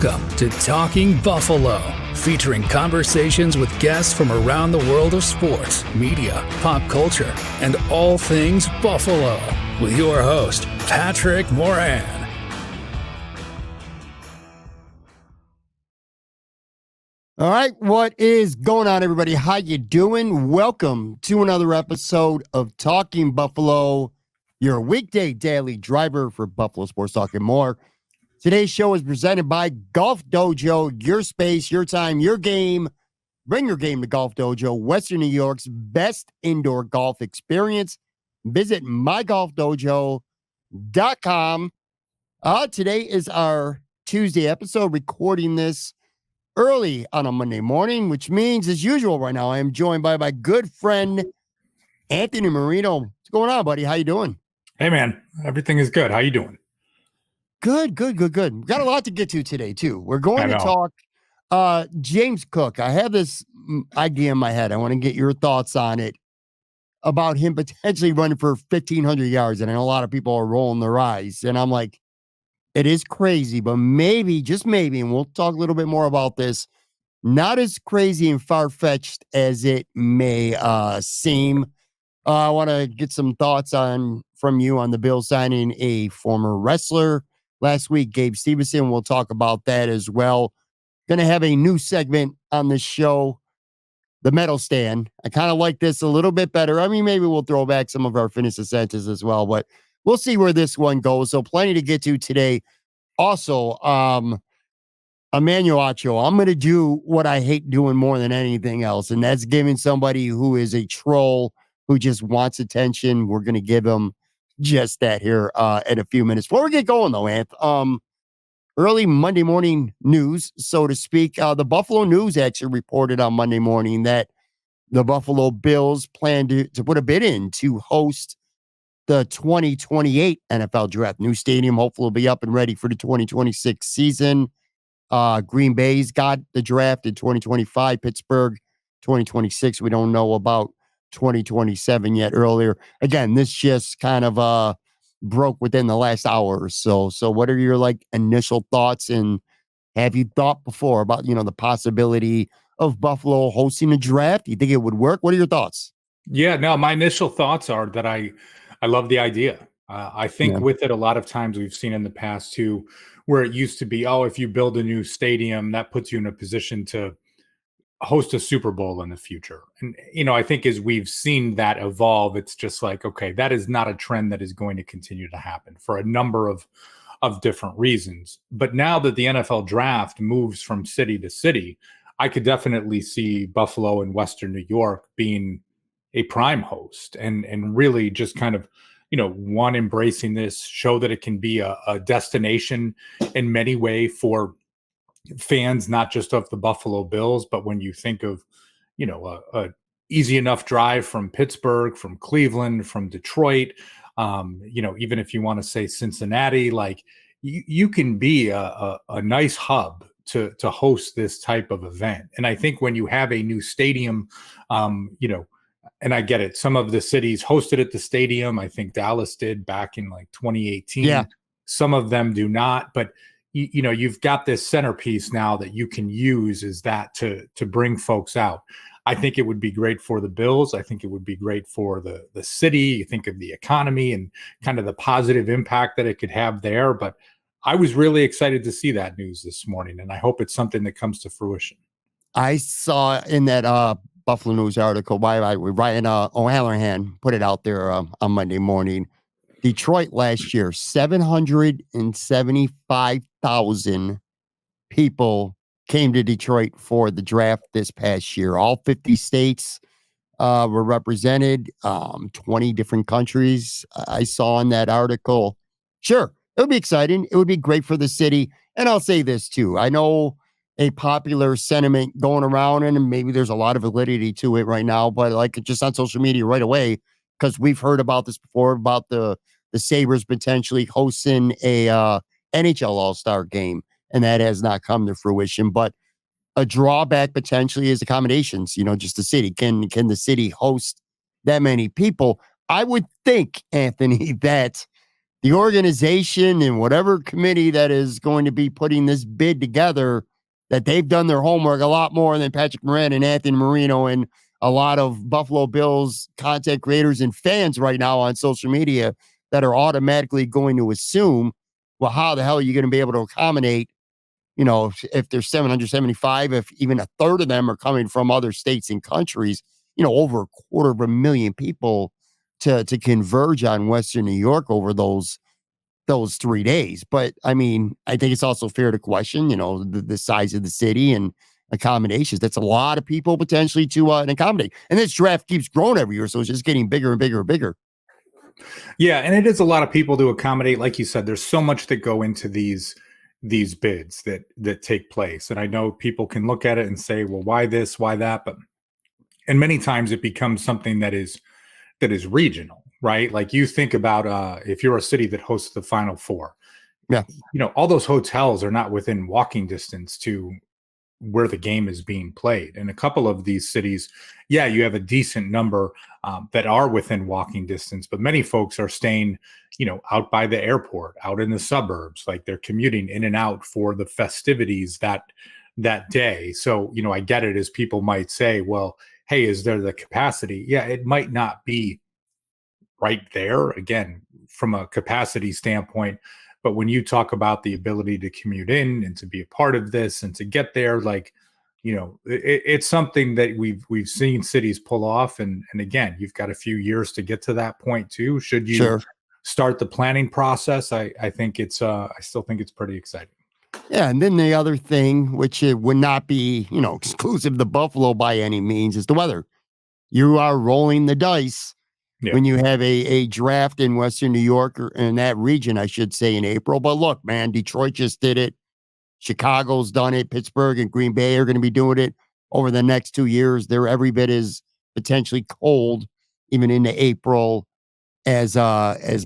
Welcome to Talking Buffalo, featuring conversations with guests from around the world of sports, media, pop culture, and all things Buffalo. With your host, Patrick Moran. All right, what is going on, everybody? How you doing? Welcome to another episode of Talking Buffalo, your weekday daily driver for Buffalo Sports Talk and more. Today's show is presented by Golf Dojo, your space, your time, your game. Bring your game to Golf Dojo, Western New York's best indoor golf experience. Visit mygolfdojo.com. Today is our Tuesday episode, recording this early on a Monday morning, which means, as usual right now, I am joined by my good friend, Anthony Marino. What's going on, buddy? How you doing? Hey, man. Everything is good. How you doing? Good. We got a lot to get to today, too. We're going to talk James Cook. I have this idea in my head. I want to get your thoughts on it, about him potentially running for 1,500 yards. And I know a lot of people are rolling their eyes. And I'm like, it is crazy, but maybe, just maybe, and we'll talk a little bit more about this, not as crazy and far-fetched as it may seem. I want to get some thoughts from you on the Bills signing a former wrestler last week, Gabe Steveson. We'll talk about that as well. Going to have a new segment on the show, the medal stand. I kind of like this a little bit better. I mean, maybe we'll throw back some of our finish sentences as well, but we'll see where this one goes. So plenty to get to today. Also, Emmanuel Acho, I'm going to do what I hate doing more than anything else, and that's giving somebody who is a troll, who just wants attention. We're going to give him just that here in a few minutes. Before we get going, though, Anth, early Monday morning news, so to speak. The Buffalo News actually reported on Monday morning that the Buffalo Bills plan to put a bid in to host the 2028 NFL Draft. New stadium hopefully will be up and ready for the 2026 season. Green Bay's got the draft in 2025. Pittsburgh, 2026. We don't know about 2027 yet. Earlier, again, this just kind of broke within the last hour or so. So what are your initial thoughts, and have you thought before about the possibility of Buffalo hosting a draft? Do you think it would work? What are your thoughts? Yeah, no, my initial thoughts are that I love the idea. I think with it, a lot of times we've seen in the past too, where it used to be, if you build a new stadium, that puts you in a position to host a Super Bowl in the future. And, I think as we've seen that evolve, it's just like, okay, that is not a trend that is going to continue to happen for a number of different reasons. But now that the NFL draft moves from city to city, I could definitely see Buffalo and Western New York being a prime host, and really just kind of, one, embracing this, show that it can be a destination in many ways for fans, not just of the Buffalo Bills, but when you think of, a easy enough drive from Pittsburgh, from Cleveland, from Detroit, even if you want to say Cincinnati, you can be a nice hub to host this type of event. And I think when you have a new stadium, and I get it, some of the cities hosted at the stadium. I think Dallas did back in 2018. Yeah. Some of them do not, but you've got this centerpiece now that you can use as that to bring folks out. I think it would be great for the Bills. I think it would be great for the city. You think of the economy and kind of the positive impact that it could have there. But I was really excited to see that news this morning, and I hope it's something that comes to fruition. I saw in that Buffalo News article by Ryan O'Halloran put it out there on Monday morning. Detroit last year, 775,000 people came to Detroit for the draft this past year. All 50 states were represented, 20 different countries I saw in that article. Sure, it would be exciting. It would be great for the city. And I'll say this too. I know a popular sentiment going around, and maybe there's a lot of validity to it right now, but just on social media right away, because we've heard about this before, about the Sabres potentially hosting a NHL All-Star game, and that has not come to fruition. But a drawback potentially is accommodations, just the city. Can the city host that many people? I would think, Anthony, that the organization and whatever committee that is going to be putting this bid together, that they've done their homework a lot more than Patrick Moran and Anthony Marino and a lot of Buffalo Bills content creators and fans right now on social media that are automatically going to assume, well, how the hell are you going to be able to accommodate, if there's 775, if even a third of them are coming from other states and countries, over 250,000 people to converge on Western New York over those 3 days. But I mean, I think it's also fair to question, the size of the city and accommodations. That's a lot of people potentially to accommodate. And this draft keeps growing every year, so it's just getting bigger and bigger and bigger. Yeah, and it is a lot of people to accommodate. Like you said, there's so much that go into these bids that take place. And I know people can look at it and say, well, why this, why that? And many times it becomes something that is regional, right? Like you think about if you're a city that hosts the Final Four, yeah, all those hotels are not within walking distance to where the game is being played. In a couple of these cities, yeah, you have a decent number that are within walking distance, but many folks are staying, out by the airport, out in the suburbs, like they're commuting in and out for the festivities that day. So, I get it, as people might say, well, hey, is there the capacity? Yeah, it might not be right there, again, from a capacity standpoint. But when you talk about the ability to commute in and to be a part of this and to get there, like, it's something that we've seen cities pull off. And again, you've got a few years to get to that point too. Should you start the planning process? I think I still think it's pretty exciting. Yeah, and then the other thing, which it would not be, exclusive to Buffalo by any means, is the weather. You are rolling the dice when you have a draft in Western New York, or in that region, I should say, in April. But look, man, Detroit just did it. Chicago's done it. Pittsburgh and Green Bay are going to be doing it over the next 2 years. They're every bit as potentially cold, even into April, as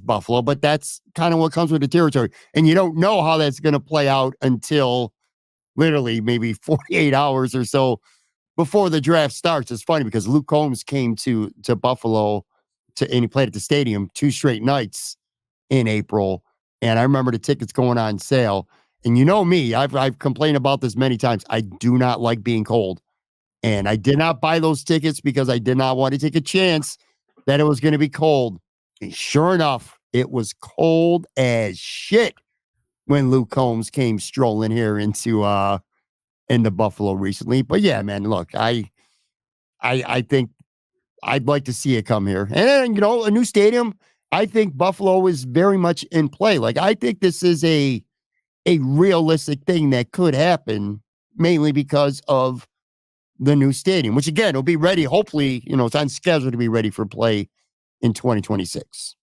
Buffalo. But that's kind of what comes with the territory. And you don't know how that's going to play out until literally maybe 48 hours or so before the draft starts. It's funny because Luke Combs came to Buffalo and he played at the stadium 2 straight nights in April. And I remember the tickets going on sale. And you know me, I've complained about this many times. I do not like being cold. And I did not buy those tickets because I did not want to take a chance that it was going to be cold. And sure enough, it was cold as shit when Luke Combs came strolling here into Buffalo recently. But yeah, man, look, I think I'd like to see it come here. And, a new stadium, I think Buffalo is very much in play. Like, I think this is a realistic thing that could happen, mainly because of the new stadium, which again will be ready. Hopefully, it's on schedule to be ready for play in 2026.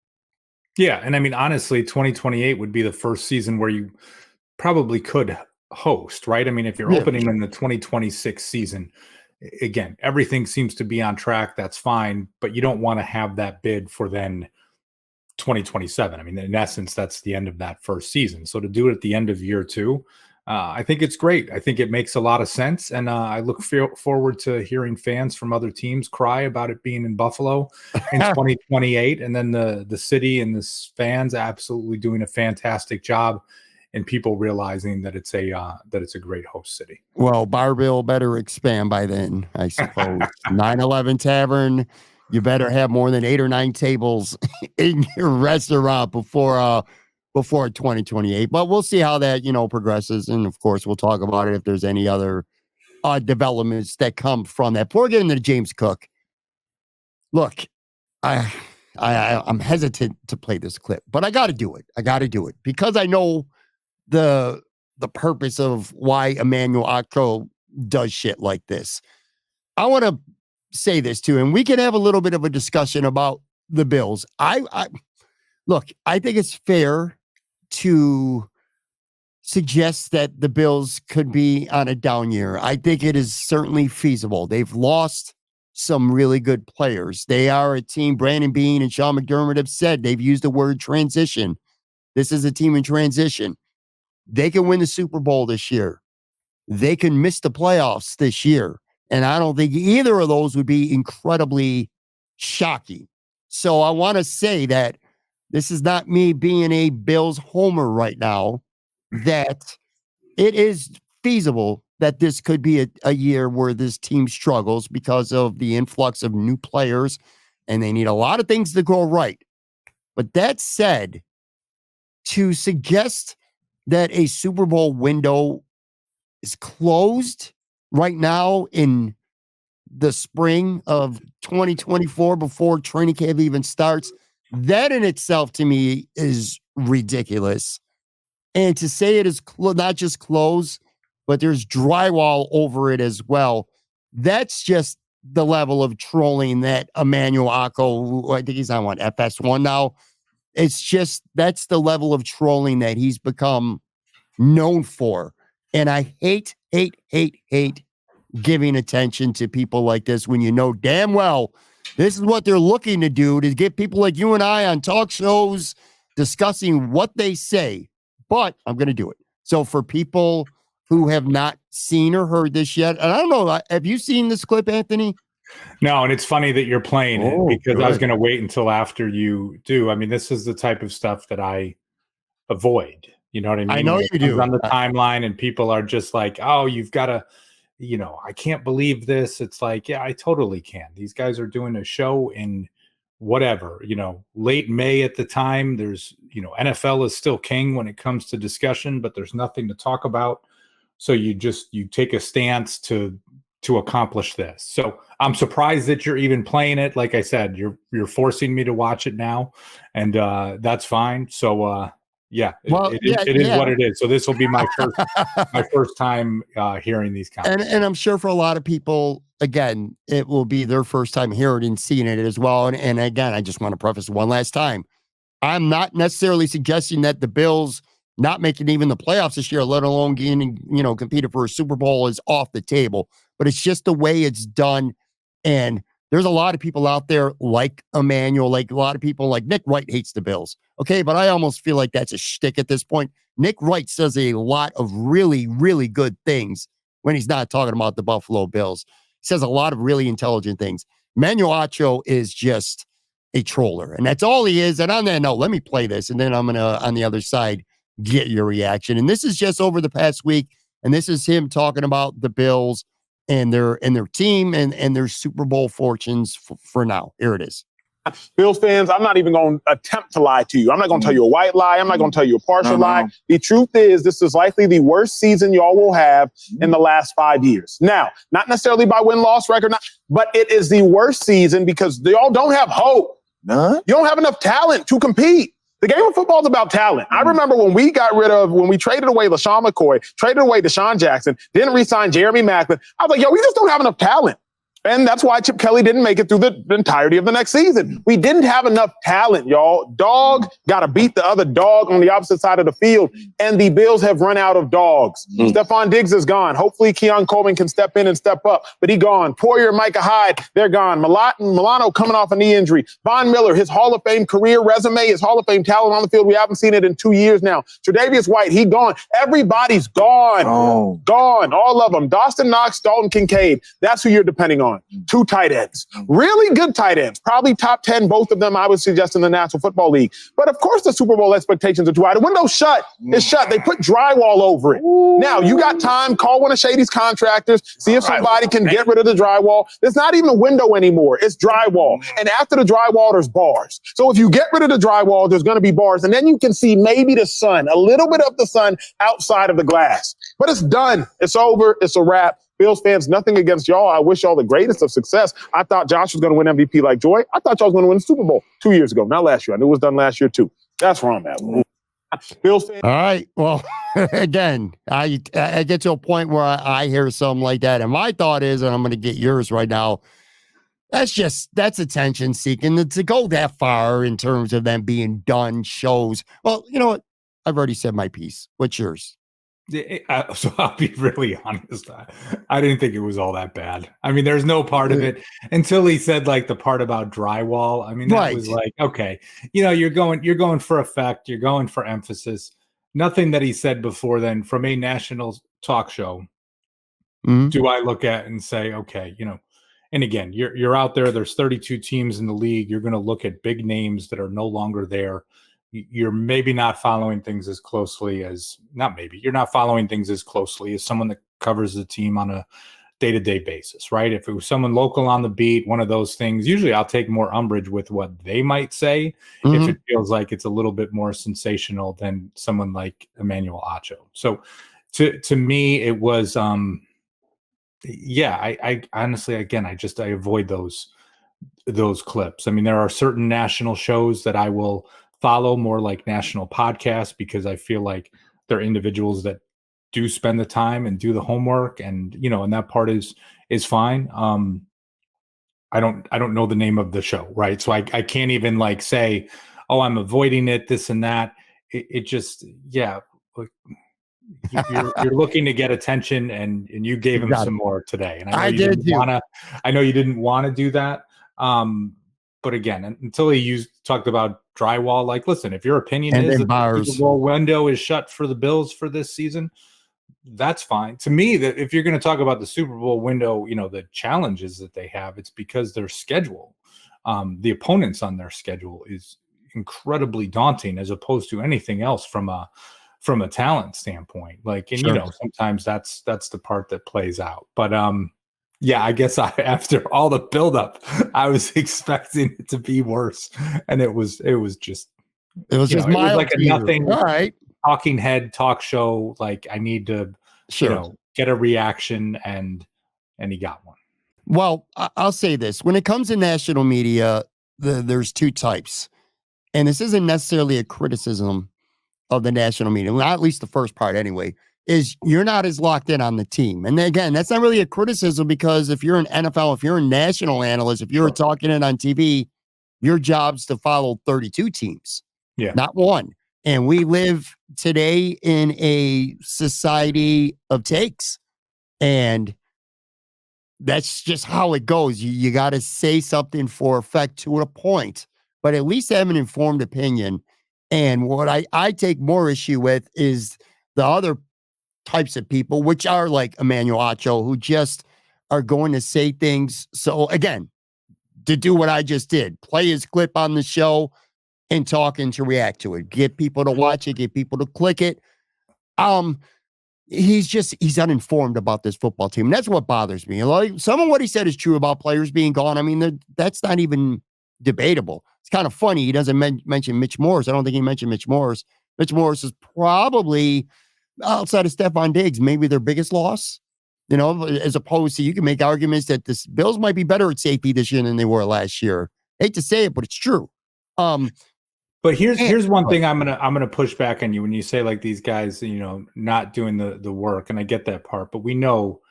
Yeah. And I mean, honestly, 2028 would be the first season where you probably could host, right? I mean, if you're opening in the 2026 season, again, everything seems to be on track. That's fine. But you don't want to have that bid for then 2027. I mean, in essence, that's the end of that first season. So to do it at the end of year 2, I think it's great. I think it makes a lot of sense. And I look forward to hearing fans from other teams cry about it being in Buffalo in 2028. And then the city and the fans absolutely doing a fantastic job, and people realizing that it's a great host city. Well, Bar Bill better expand by then, I suppose. 911 Tavern, you better have more than 8 or 9 tables in your restaurant before 2028. But we'll see how that, progresses. And of course, we'll talk about it if there's any other developments that come from that. Before getting into James Cook, look, I'm hesitant to play this clip, but I got to do it. Because I know the purpose of why Emmanuel Ocko does shit like this. I want to say this too, and we can have a little bit of a discussion about the Bills. I think it's fair to suggest that the Bills could be on a down year. I think it is certainly feasible. They've lost some really good players. They are a team. Brandon Beane and Sean McDermott have said they've used the word transition. This is a team in transition. They can win the Super Bowl this year. They can miss the playoffs this year. And I don't think either of those would be incredibly shocking. So I want to say that this is not me being a Bills homer right now, that it is feasible that this could be a year where this team struggles because of the influx of new players, and they need a lot of things to go right. But that said, to suggest that a Super Bowl window is closed right now in the spring of 2024 before training camp even starts, that in itself to me is ridiculous. And to say it is not just closed, but there's drywall over it as well, that's just the level of trolling that Emmanuel Akko, I think he's on what, FS1 now. It's just, that's the level of trolling that he's become known for. And I hate giving attention to people like this when you know damn well this is what they're looking to do, to get people like you and I on talk shows discussing what they say. But I'm going to do it. So for people who have not seen or heard this yet, and I don't know, have you seen this clip, Anthony? No, and it's funny that you're playing it because good. I was going to wait until after you do. I mean, this is the type of stuff that I avoid. You know what I mean? I know you do. On the timeline, and people are just like, "Oh, you've got to." I can't believe this. It's like, yeah, I totally can. These guys are doing a show in whatever, late May at the time. There's, NFL is still king when it comes to discussion, but there's nothing to talk about. So you take a stance to accomplish this. So I'm surprised that you're even playing it. Like I said, you're forcing me to watch it now, and that's fine. So, yeah, it is what it is. So this will be my first time hearing these comments. And I'm sure for a lot of people, again, it will be their first time hearing and seeing it as well. And again, I just want to preface one last time. I'm not necessarily suggesting that the Bills not making even the playoffs this year, let alone getting, competing for a Super Bowl, is off the table. But it's just the way it's done. And there's a lot of people out there like Emmanuel, like a lot of people like Nick Wright hates the Bills. Okay, but I almost feel like that's a shtick at this point. Nick Wright says a lot of really, really good things when he's not talking about the Buffalo Bills. He says a lot of really intelligent things. Emmanuel Acho is just a troller, and that's all he is. And on that note, let me play this, and then I'm going to, on the other side, get your reaction. And this is just over the past week, and this is him talking about the Bills and their team and their Super Bowl fortunes for now. Here it is. Bills fans, I'm not even going to attempt to lie to you. I'm not going to tell you a white lie. I'm not going to tell you a partial lie. The truth is, this is likely the worst season y'all will have in the last 5 years. Now, not necessarily by win-loss record, but it is the worst season because y'all don't have hope. None? You don't have enough talent to compete. The game of football is about talent. I remember when we traded away LaShawn McCoy, traded away Deshaun Jackson, didn't re-sign Jeremy Maclin. I was like, we just don't have enough talent. And that's why Chip Kelly didn't make it through the entirety of the next season. We didn't have enough talent, y'all. Dog got to beat the other dog on the opposite side of the field. And the Bills have run out of dogs. Stephon Diggs is gone. Hopefully Keon Coleman can step in and step up, but he gone. Poyer, Micah Hyde, they're gone. Milano coming off a knee injury. Von Miller, his Hall of Fame career resume, his Hall of Fame talent on the field. We haven't seen it in 2 years now. Tre'Davious White, he gone. Everybody's gone. Gone. All of them. Dawson Knox, Dalton Kincaid. That's who you're depending on. 2 tight ends. Really good tight ends. Probably top 10, both of them, I would suggest, in the National Football League. But of course, the Super Bowl expectations are too high. The window's shut. It's shut. They put drywall over it. Now, you got time. Call one of Shady's contractors. See if somebody can get rid of the drywall. There's not even a window anymore. It's drywall. And after the drywall, there's bars. So if you get rid of the drywall, there's going to be bars. And then you can see maybe the sun, a little bit of the sun outside of the glass. But it's done. It's over. It's a wrap. Bills fans, nothing against y'all. I wish y'all the greatest of success. I thought Josh was going to win MVP like Joy. I thought y'all was going to win the Super Bowl 2 years ago, not last year. I knew it was done last year, too. That's where I'm at. Bills fans. All right. Well, again, I get to a point where I hear something like that. And my thought is, and I'm going to get yours right now, that's attention seeking. To go that far in terms of them being done shows. Well, you know what? I've already said my piece. What's yours? So I'll be really honest. I didn't think it was all that bad. I mean, there's no part of it until he said like the part about drywall. I mean, that was like, okay, you're going for effect. You're going for emphasis. Nothing that he said before then from a national talk show do I look at and say, okay, And again, you're out there. There's 32 teams in the league. You're going to look at big names that are no longer there. You're maybe not following things as closely as you're not following things as closely as someone that covers the team on a day-to-day basis, right? If it was someone local on the beat, one of those things, usually I'll take more umbrage with what they might say if it feels like it's a little bit more sensational than someone like Emmanuel Acho. So to me, it was, I honestly, again, I avoid those clips. I mean, there are certain national shows that I will follow, more like national podcasts, because I feel like they're individuals that do spend the time and do the homework, and and that part is fine. I don't know the name of the show, right? So I can't even like say, oh, I'm avoiding it, this and that. It just, look, you're looking to get attention, and you gave him some more today. And I know you didn't want to do that. But again, until he talked about drywall, like, listen, if your opinion is that the Super Bowl window is shut for the Bills for this season, that's fine. To me, that if you're going to talk about the Super Bowl window, the challenges that they have, it's because their schedule, the opponents on their schedule is incredibly daunting as opposed to anything else from a talent standpoint. Like, and sometimes that's the part that plays out. But I guess after all the buildup, I was expecting it to be worse, and it was just like a nothing. All right. Talking head talk show. Like, I need to, get a reaction, and he got one. Well, I'll say this: when it comes to national media, there's two types, and this isn't necessarily a criticism of the national media. Well, at least the first part, anyway. Is you're not as locked in on the team. And again, that's not really a criticism, because if you're an NFL, if you're a national analyst, if you're talking it on TV, your job's to follow 32 teams, not one. And we live today in a society of takes, and that's just how it goes. You got to say something for effect to a point, but at least have an informed opinion. And what I take more issue with is the other types of people, which are like Emmanuel Acho, who just are going to say things. So again, to do what I just did, play his clip on the show and talk and to react to it, get people to watch it, get people to click it. He's uninformed about this football team. And that's what bothers me. Like, some of what he said is true about players being gone. I mean, that's not even debatable. It's kind of funny. He doesn't mention Mitch Morris. I don't think he mentioned Mitch Morris. Mitch Morris is probably, outside of Stephon Diggs, maybe their biggest loss, as opposed to, you can make arguments that the Bills might be better at safety this year than they were last year. Hate to say it, but it's true. But here's one thing I'm gonna push back on you when you say, like, these guys, not doing the work, and I get that part, but we know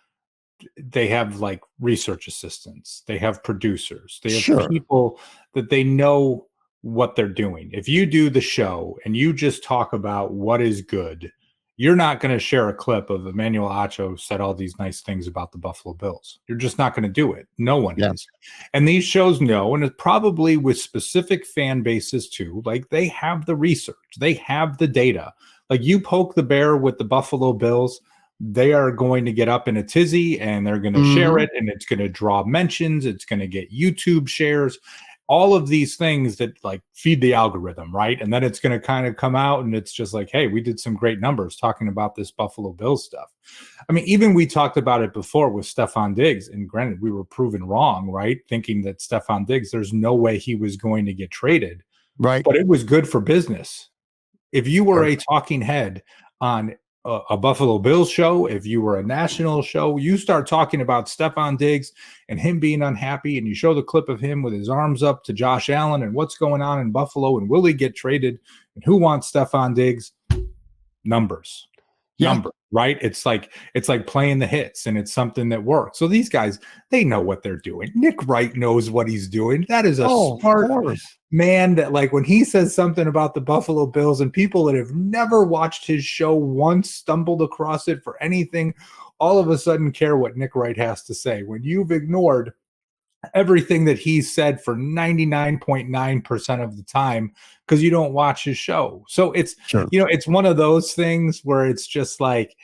they have, like, research assistants, they have producers, they have people that they know what they're doing. If you do the show and you just talk about what is good, you're not going to share a clip of Emmanuel Acho said all these nice things about the Buffalo Bills. You're just not going to do it. No one is. And these shows know, and it's probably with specific fan bases too, like, they have the research, they have the data. Like, you poke the bear with the Buffalo Bills, they are going to get up in a tizzy, and they're going to share it, and it's going to draw mentions, it's going to get YouTube shares, all of these things that, like, feed the algorithm, right? And then it's going to kind of come out, and it's just like, hey, we did some great numbers talking about this Buffalo Bills stuff. I mean, even we talked about it before with Stephon Diggs, and granted, we were proven wrong, right? Thinking that Stephon Diggs, there's no way he was going to get traded, right? But it was good for business. If you were a talking head on a Buffalo Bills show, if you were a national show, you start talking about Stephon Diggs and him being unhappy, and you show the clip of him with his arms up to Josh Allen and what's going on in Buffalo, and will he get traded, and who wants Stephon Diggs? Numbers, right? It's like playing the hits, and it's something that works. So these guys, they know what they're doing. Nick Wright knows what he's doing. That is a smart man, that, like, when he says something about the Buffalo Bills, and people that have never watched his show once, stumbled across it for anything, all of a sudden care what Nick Wright has to say, when you've ignored everything that he said for 99.9% of the time because you don't watch his show. So it's, it's one of those things where it's just like,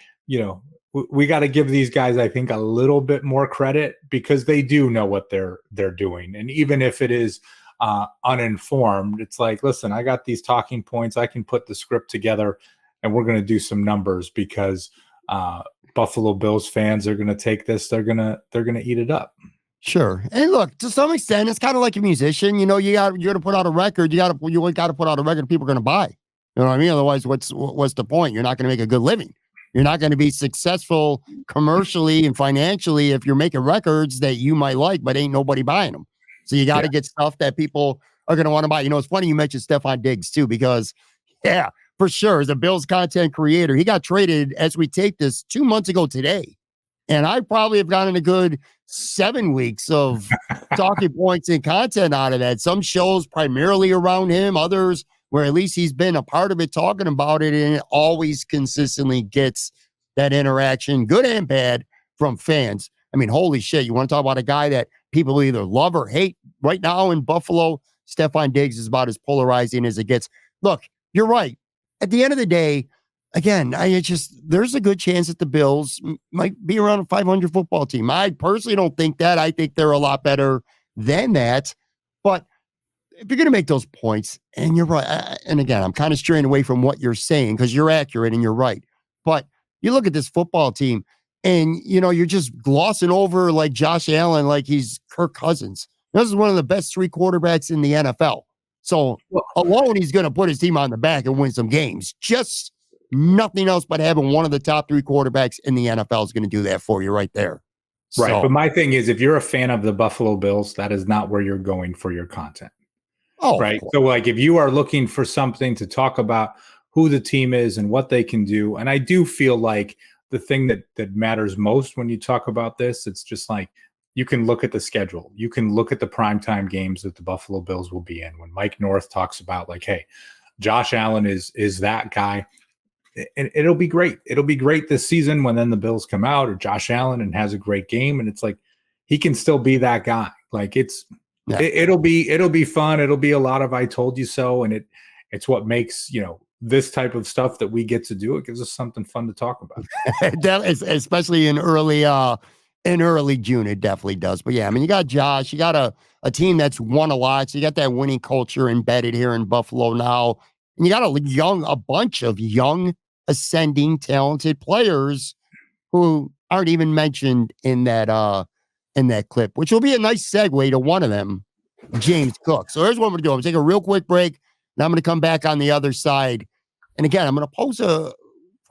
we got to give these guys, I think, a little bit more credit because they do know what they're doing. And even if it is uninformed, it's like, listen, I got these talking points. I can put the script together and we're going to do some numbers because Buffalo Bills fans are going to take this. They're going to eat it up. Sure. And look, to some extent, it's kind of like a musician. You got to put out a record. You got to put out a record people are going to buy. You know what I mean? Otherwise, what's the point? You're not going to make a good living. You're not going to be successful commercially and financially if you're making records that you might like, but ain't nobody buying them. So you got to get stuff that people are going to want to buy. It's funny you mentioned Stefon Diggs too, because for sure, as a Bills content creator, he got traded as we tape this 2 months ago today. And I probably have gotten a good 7 weeks of talking points and content out of that. Some shows primarily around him, others where at least he's been a part of it, talking about it, and it always consistently gets that interaction, good and bad, from fans. I mean, holy shit, you want to talk about a guy that people either love or hate right now in Buffalo? Stefon Diggs is about as polarizing as it gets. Look, you're right. At the end of the day, again, there's a good chance that the Bills might be around a 500 football team. I personally don't think that. I think they're a lot better than that. But if you're going to make those points, and you're right, and again, I'm kind of straying away from what you're saying because you're accurate and you're right. But you look at this football team and, you're just glossing over like Josh Allen like he's Kirk Cousins. This is one of the best 3 quarterbacks in the NFL. So alone, he's going to put his team on the back and win some games. Just nothing else but having one of the top 3 quarterbacks in the NFL is going to do that for you right there. Right. So, but my thing is, if you're a fan of the Buffalo Bills, that is not where you're going for your content. Oh, right. So like if you are looking for something to talk about who the team is and what they can do, and I do feel like the thing that matters most when you talk about this, it's just like you can look at the schedule. You can look at the primetime games that the Buffalo Bills will be in. When Mike North talks about like, hey, Josh Allen is that guy. And it'll be great. It'll be great this season when then the Bills come out or Josh Allen and has a great game. And it's like he can still be that guy. Like it'll be fun. It'll be a lot of I told you so. And it's what makes, this type of stuff that we get to do. It gives us something fun to talk about. Especially in early June, it definitely does. But yeah, I mean, you got Josh, you got a team that's won a lot. So you got that winning culture embedded here in Buffalo now. And you got a bunch of young, ascending, talented players who aren't even mentioned in that clip, which will be a nice segue to one of them, James Cook. So here's what I'm going to do. I'm going to take a real quick break, and I'm going to come back on the other side. And again, I'm going to pose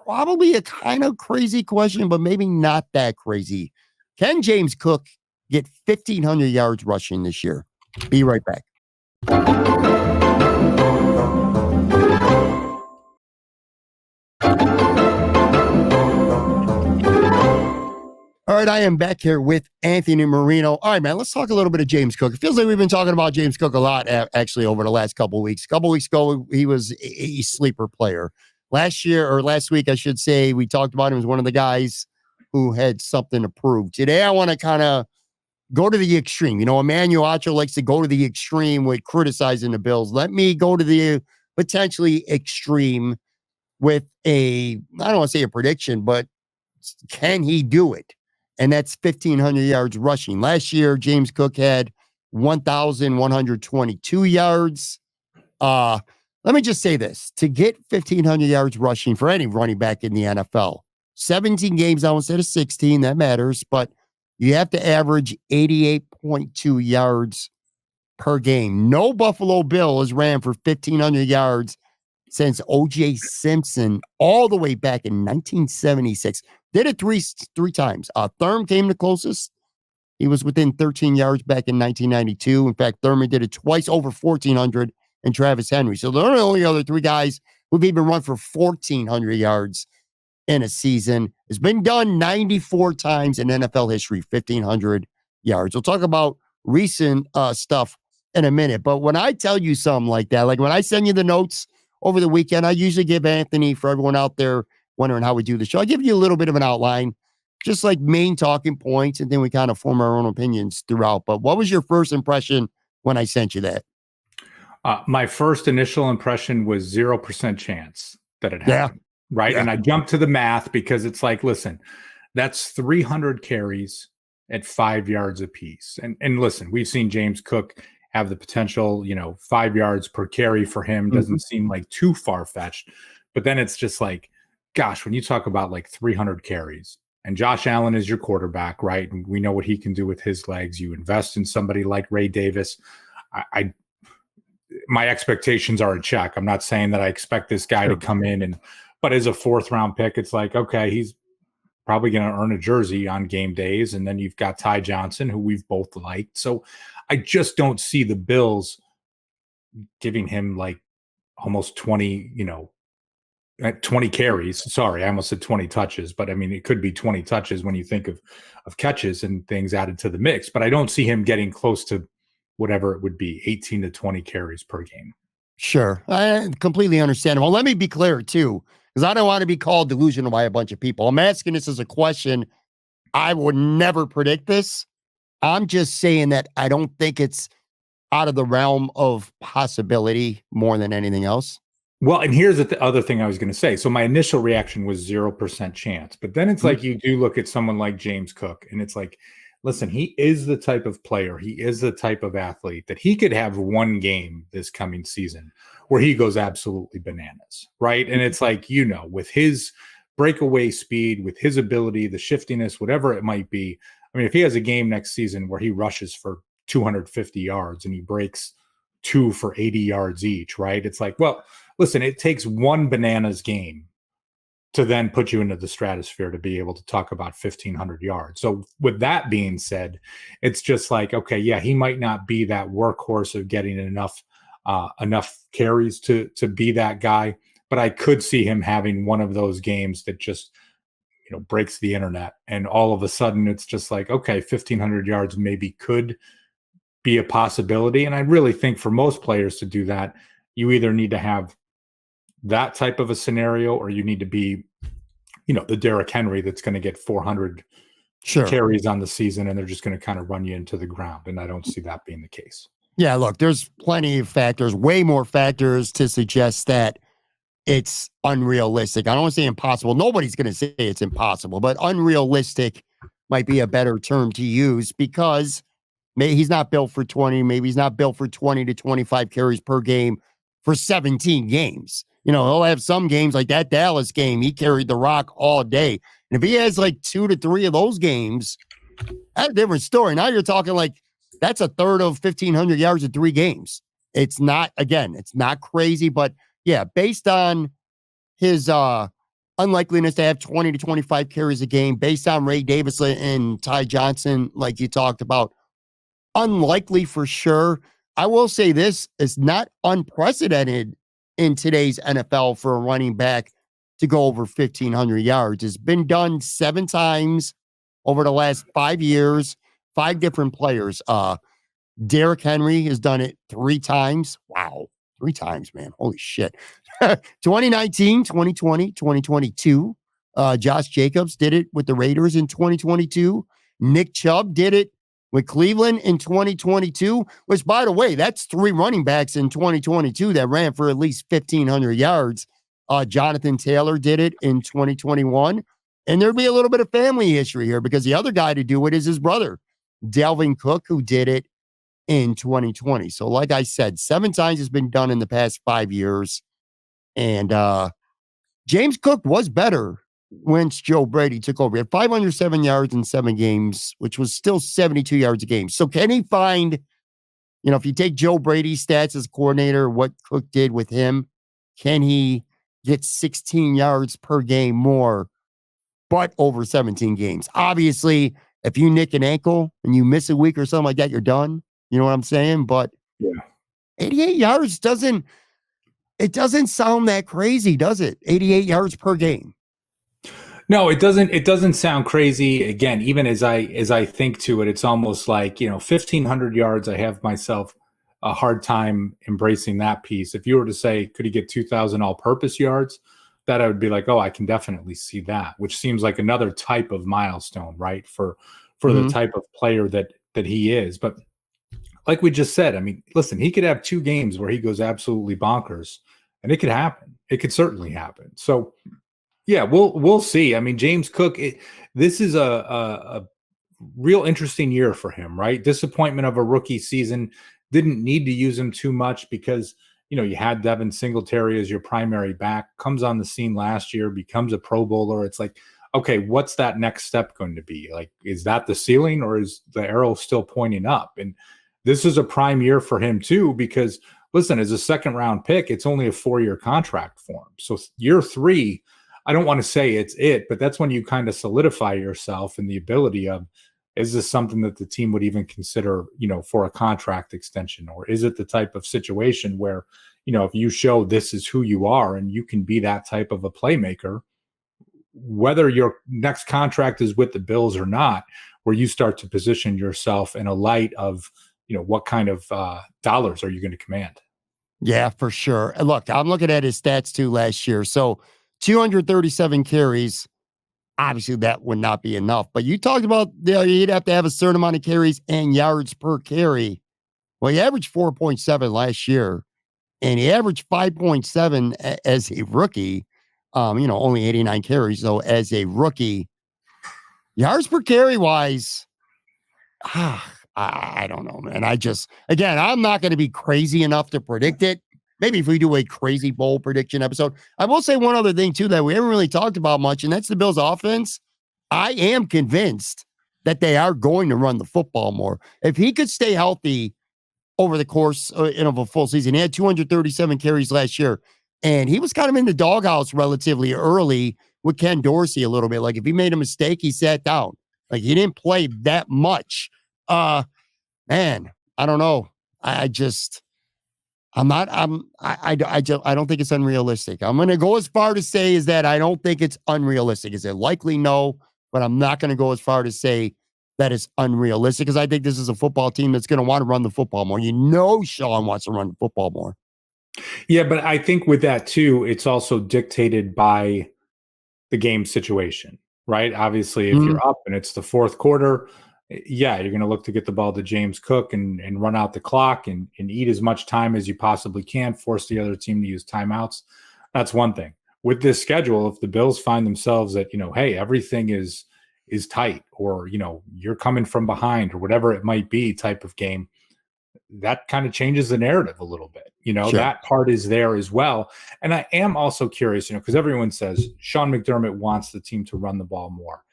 probably a kind of crazy question, but maybe not that crazy. Can James Cook get 1,500 yards rushing this year? Be right back. All right, I am back here with Anthony Marino. All right, man, let's talk a little bit of James Cook. It feels like we've been talking about James Cook a lot, actually, over the last couple of weeks. A couple of weeks ago, he was a sleeper player. Last week, I should say, we talked about him as one of the guys who had something to prove. Today, I want to kind of go to the extreme. Emmanuel Acho likes to go to the extreme with criticizing the Bills. Let me go to the potentially extreme with I don't want to say a prediction, but can he do it? And that's 1,500 yards rushing. Last year, James Cook had 1,122 yards. Let me just say this. To get 1,500 yards rushing for any running back in the NFL, 17 games now instead of 16, that matters, but you have to average 88.2 yards per game. No Buffalo Bill has ran for 1,500 yards since OJ Simpson all the way back in 1976. Did it three times. Thurman came the closest. He was within 13 yards back in 1992. In fact, Thurman did it twice over 1,400, and Travis Henry. So there are the only other 3 guys who've even run for 1,400 yards in a season. It's been done 94 times in NFL history, 1,500 yards. We'll talk about recent stuff in a minute. But when I tell you something like that, like when I send you the notes over the weekend, I usually give Anthony, for everyone out there wondering how we do the show, I give you a little bit of an outline, just like main talking points, and then we kind of form our own opinions throughout. But what was your first impression when I sent you that? My first initial impression was 0% chance that it happened. Right. Yeah. And I jumped to the math because it's like, listen, That's 300 carries at 5 yards apiece. And listen, we've seen James Cook have the potential, 5 yards per carry for him doesn't seem like too far-fetched. But then it's just like, gosh, when you talk about like 300 carries, and Josh Allen is your quarterback, right? And we know what he can do with his legs. You invest in somebody like Ray Davis. My expectations are in check. I'm not saying that I expect this guy to come in but as a 4th-round pick, it's like, okay, he's probably going to earn a jersey on game days. And then you've got Ty Johnson, who we've both liked. So I just don't see the Bills giving him like almost 20, 20 carries. Sorry, I almost said 20 touches, but I mean, it could be 20 touches when you think of catches and things added to the mix. But I don't see him getting close to whatever it would be, 18 to 20 carries per game. Sure. I completely understand. Well, let me be clear too, because I don't want to be called delusional by a bunch of people. I'm asking this as a question. I would never predict this. I'm just saying that I don't think it's out of the realm of possibility more than anything else. Well, and here's the other thing I was going to say. So my initial reaction was 0% chance. But then it's like you do look at someone like James Cook, and it's like, listen, he is the type of player, he is the type of athlete that he could have one game this coming season where he goes absolutely bananas, right? And it's like, with his breakaway speed, with his ability, the shiftiness, whatever it might be. I mean, if he has a game next season where he rushes for 250 yards and he breaks 2 for 80 yards each, right? It's like, well, listen, it takes one bananas game to then put you into the stratosphere to be able to talk about 1,500 yards. So with that being said, it's just like, okay, yeah, he might not be that workhorse of getting enough carries to be that guy, but I could see him having one of those games that just, breaks the internet. And all of a sudden it's just like, okay, 1,500 yards maybe could be a possibility. And I really think for most players to do that, you either need to have that type of a scenario, or you need to be, the Derrick Henry that's going to get 400 carries on the season and they're just going to kind of run you into the ground. And I don't see that being the case. Yeah, look, there's plenty of factors, way more factors to suggest that it's unrealistic. I don't want to say impossible. Nobody's going to say it's impossible, but unrealistic might be a better term to use, because maybe he's not built for 20. Maybe he's not built for 20 to 25 carries per game for 17 games. He'll have some games like that Dallas game. He carried the rock all day. And if he has like 2 to 3 of those games, that's a different story. Now you're talking like that's a third of 1,500 yards in 3 games. It's not crazy, but yeah, based on his unlikeliness to have 20 to 25 carries a game, based on Ray Davis and Ty Johnson, like you talked about, unlikely for sure. I will say this is not unprecedented in today's NFL for a running back to go over 1,500 yards. It's been done 7 times over the last 5 years, 5 different players. Derrick Henry has done it 3 times. Wow. 3 times, man. Holy shit. 2019, 2020, 2022. Josh Jacobs did it with the Raiders in 2022. Nick Chubb did it with Cleveland in 2022, which, by the way, that's 3 running backs in 2022 that ran for at least 1,500 yards. Jonathan Taylor did it in 2021. And there'd be a little bit of family history here, because the other guy to do it is his brother, Dalvin Cook, who did it in 2020. So like I said, 7 times it's been done in the past 5 years. And James Cook was better once Joe Brady took over. He had 507 yards in 7 games, which was still 72 yards a game. So can he find, if you take Joe Brady's stats as coordinator, what Cook did with him, can he get 16 yards per game more, but over 17 games? Obviously, if you nick an ankle and you miss a week or something like that, you're done. You know what I'm saying? But 88 yards doesn't sound that crazy, does it? 88 yards per game. No, it doesn't. It doesn't sound crazy. Again, even as I think to it, it's almost like 1,500 yards. I have myself a hard time embracing that piece. If you were to say, could he get 2,000 all-purpose yards? That I would be like, oh, I can definitely see that. Which seems like another type of milestone, right? For the type of player that he is. But like we just said, I mean, listen, he could have 2 games where he goes absolutely bonkers, and it could happen. It could certainly happen. So Yeah, we'll see. I mean, James Cook, this is a real interesting year for him, right? Disappointment of a rookie season. Didn't need to use him too much because, you had Devin Singletary as your primary back, comes on the scene last year, becomes a Pro Bowler. It's like, okay, what's that next step going to be? Like, is that the ceiling or is the arrow still pointing up? And this is a prime year for him too, because listen, as a second round pick, it's only a 4-year contract for him. So year 3, I don't want to say it's it, but that's when you kind of solidify yourself in the ability of, is this something that the team would even consider, for a contract extension? Or is it the type of situation where, if you show this is who you are and you can be that type of a playmaker, whether your next contract is with the Bills or not, where you start to position yourself in a light of, what kind of dollars are you going to command? Yeah, for sure. Look, I'm looking at his stats too last year. So 237 carries. Obviously, that would not be enough. But you talked about he'd have to have a certain amount of carries and yards per carry. Well, he averaged 4.7 last year, and he averaged 5.7 as a rookie. Only 89 carries. So as a rookie, yards per carry wise, I don't know, man. Again, I'm not going to be crazy enough to predict it. Maybe if we do a crazy bold prediction episode. I will say one other thing, too, that we haven't really talked about much, and that's the Bills' offense. I am convinced that they are going to run the football more. If he could stay healthy over the course of a full season, he had 237 carries last year, and he was kind of in the doghouse relatively early with Ken Dorsey a little bit. Like, if he made a mistake, he sat down. Like, he didn't play that much. Man, I don't know. I don't think it's unrealistic. I'm going to go as far to say is that I don't think it's unrealistic. Is it likely? No, but I'm not going to go as far to say that it's unrealistic because I think this is a football team that's going to want to run the football more. Sean wants to run the football more. Yeah, but I think with that too, it's also dictated by the game situation, right? Obviously, if you're up and it's the fourth quarter, yeah, you're going to look to get the ball to James Cook and run out the clock and eat as much time as you possibly can, force the other team to use timeouts. That's one thing. With this schedule, if the Bills find themselves that, hey, everything is tight or, you're coming from behind or whatever it might be type of game, that kind of changes the narrative a little bit. Sure. That part is there as well. And I am also curious, because everyone says Sean McDermott wants the team to run the ball more.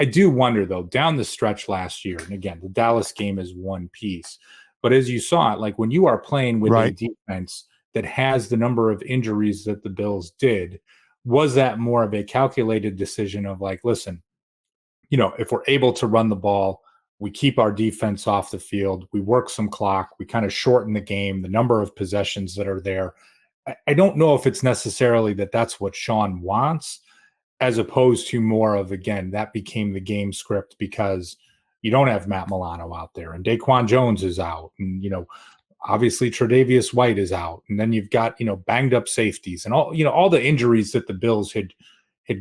I do wonder, though, down the stretch last year, and again, the Dallas game is one piece, but as you saw it, like when you are playing with a defense that has the number of injuries that the Bills did, was that more of a calculated decision of like, listen, if we're able to run the ball, we keep our defense off the field, we work some clock, we kind of shorten the game, the number of possessions that are there. I don't know if it's necessarily that that's what Sean wants, as opposed to more of, again, that became the game script because you don't have Matt Milano out there and Daquan Jones is out and, obviously Tre'Davious White is out. And then you've got, banged up safeties and all the injuries that the Bills had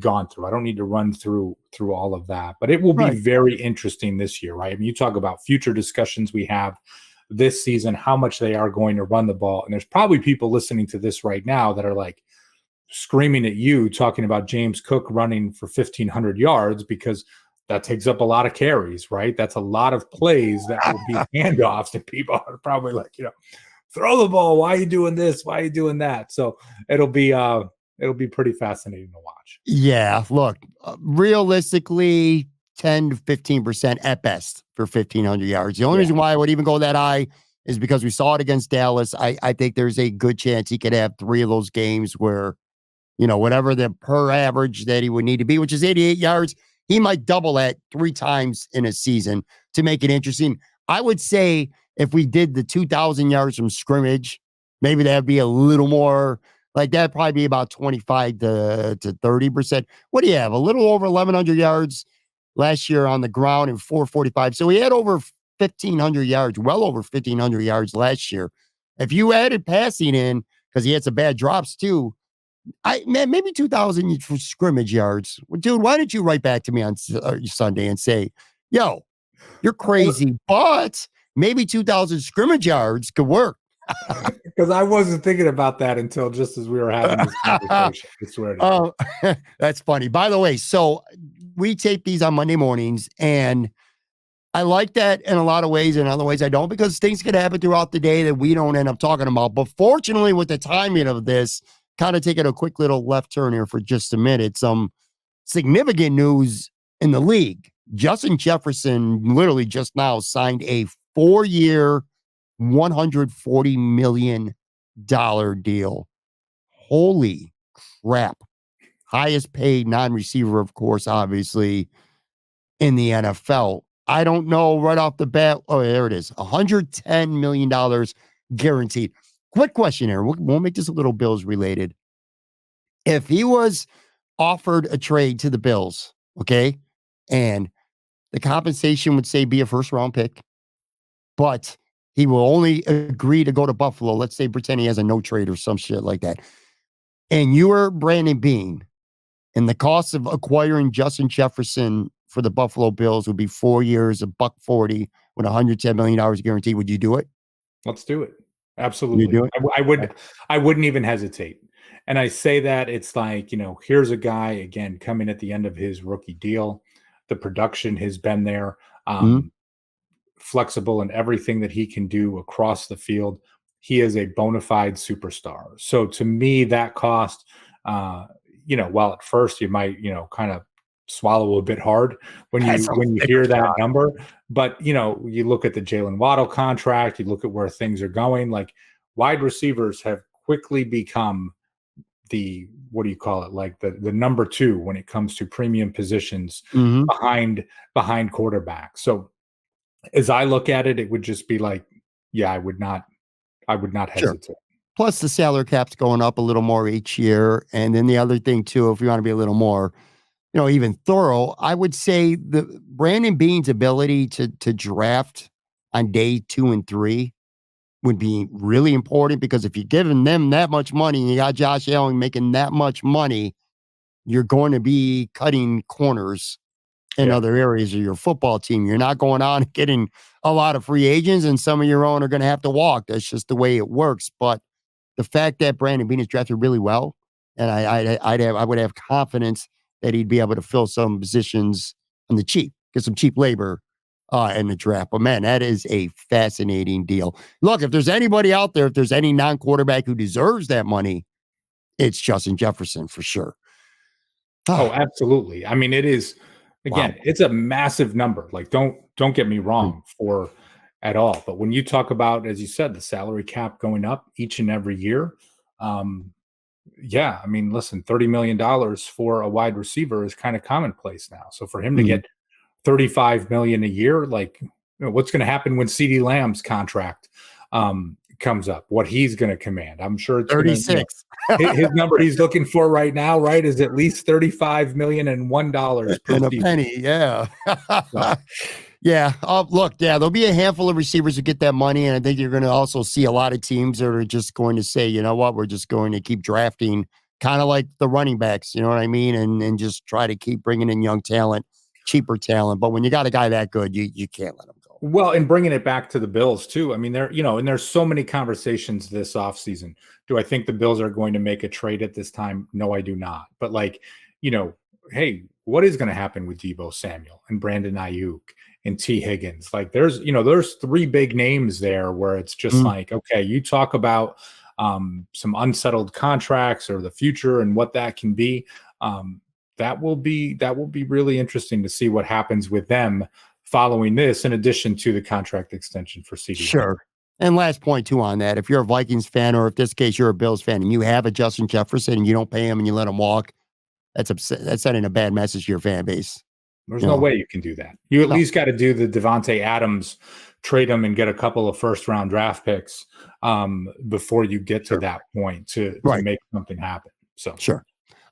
gone through. I don't need to run through all of that, but it will be very interesting this year, right? I mean, you talk about future discussions we have this season, how much they are going to run the ball. And there's probably people listening to this right now that are like, screaming at you talking about James Cook running for 1,500 yards because that takes up a lot of carries, right? That's a lot of plays that would be handoffs, and people are probably like, throw the ball. Why are you doing this? Why are you doing that? So it'll be pretty fascinating to watch. Yeah, look, realistically, 10 to 15% at best for 1,500 yards. The only reason why I would even go that high is because we saw it against Dallas. I think there's a good chance he could have 3 of those games where, whatever the per average that he would need to be, which is 88 yards, he might double that 3 times in a season to make it interesting. I would say if we did the 2,000 yards from scrimmage, maybe that'd be a little more like that'd probably be about 25 to 30%. What do you have? A little over 1,100 yards last year on the ground and 445. So he had over 1,500 yards, well over 1,500 yards last year. If you added passing in, because he had some bad drops too, maybe 2,000 for scrimmage yards. Dude, why don't you write back to me on Sunday and say, yo, you're crazy, but maybe 2,000 scrimmage yards could work. Because I wasn't thinking about that until just as we were having this conversation. I swear to you. That's funny. By the way, so we tape these on Monday mornings, and I like that in a lot of ways, and in other ways I don't, because things can happen throughout the day that we don't end up talking about. But fortunately, with the timing of this, kind of taking a quick little left turn here for just a minute, some significant news in the league. Justin Jefferson literally just now signed a 4-year, $140 million deal. Holy crap. Highest paid non-receiver, of course, obviously, in the NFL. I don't know right off the bat. Oh, there it is. $110 million guaranteed. Quick question here. We'll make this a little Bills related. If he was offered a trade to the Bills, okay, and the compensation would say be a first round pick, but he will only agree to go to Buffalo. Let's say pretend he has a no trade or some shit like that. And you are Brandon Beane, and the cost of acquiring Justin Jefferson for the Buffalo Bills would be 4 years, $140 with $110 million guaranteed. Would you do it? Let's do it. Absolutely. You do it? I would. I wouldn't even hesitate. And I say that it's like, here's a guy, again, coming at the end of his rookie deal. The production has been there, flexible in everything that he can do across the field. He is a bona fide superstar. So to me, that cost, while at first you might, kind of swallow a bit hard when you hear that number, but you look at the Jalen Waddle contract, you look at where things are going. Like, wide receivers have quickly become the, what do you call it? Like the number 2 when it comes to premium positions behind quarterback. So as I look at it, it would just be like, yeah, I would not hesitate. Sure. Plus the salary cap's going up a little more each year. And then the other thing too, if you want to be a little more, even thorough, I would say the Brandon Beane's ability to draft on day 2 and 3 would be really important, because if you're giving them that much money and you got Josh Allen making that much money, you're going to be cutting corners in other areas of your football team. You're not going on and getting a lot of free agents, and some of your own are going to have to walk. That's just the way it works. But the fact that Brandon Beane is drafted really well, and I would have confidence that he'd be able to fill some positions on the cheap, get some cheap labor in the draft. But man, that is a fascinating deal. Look, if there's anybody out there, if there's any non-quarterback who deserves that money, it's Justin Jefferson for sure. Oh, absolutely. I mean, it is, again, It's a massive number. Like, don't get me wrong at all. But when you talk about, as you said, the salary cap going up each and every year, I mean, listen, $30 million for a wide receiver is kind of commonplace now. So for him to get $35 million a year, like, what's going to happen when CeeDee Lamb's contract comes up? What he's going to command? I'm sure it's 36. His number he's looking for right now, right, is at least $35 million and $1 per and a season. penny. Yeah. Yeah. Look, there'll be a handful of receivers who get that money. And I think you're going to also see a lot of teams that are just going to say, you know what, we're just going to keep drafting, kind of like the running backs, you know what I mean? And just try to keep bringing in young talent, cheaper talent. But when you got a guy that good, you can't let him go. Well, and bringing it back to the Bills too. I mean, and there's so many conversations this offseason. Do I think the Bills are going to make a trade at this time? No, I do not. But hey, what is going to happen with Deebo Samuel and Brandon Ayuk and T. Higgins? Like, there's 3 big names there where it's just like, okay, you talk about some unsettled contracts or the future and what that can be. That will be really interesting to see what happens with them following this, in addition to the contract extension for CeeDee. Sure. And last point too on that, if you're a Vikings fan, or if this case you're a Bills fan and you have a Justin Jefferson and you don't pay him and you let him walk, that's sending a bad message to your fan base. There's no way you can do that. You at least got to do the Devontae Adams, trade him and get a couple of first-round draft picks before you get to that point to make something happen. So sure.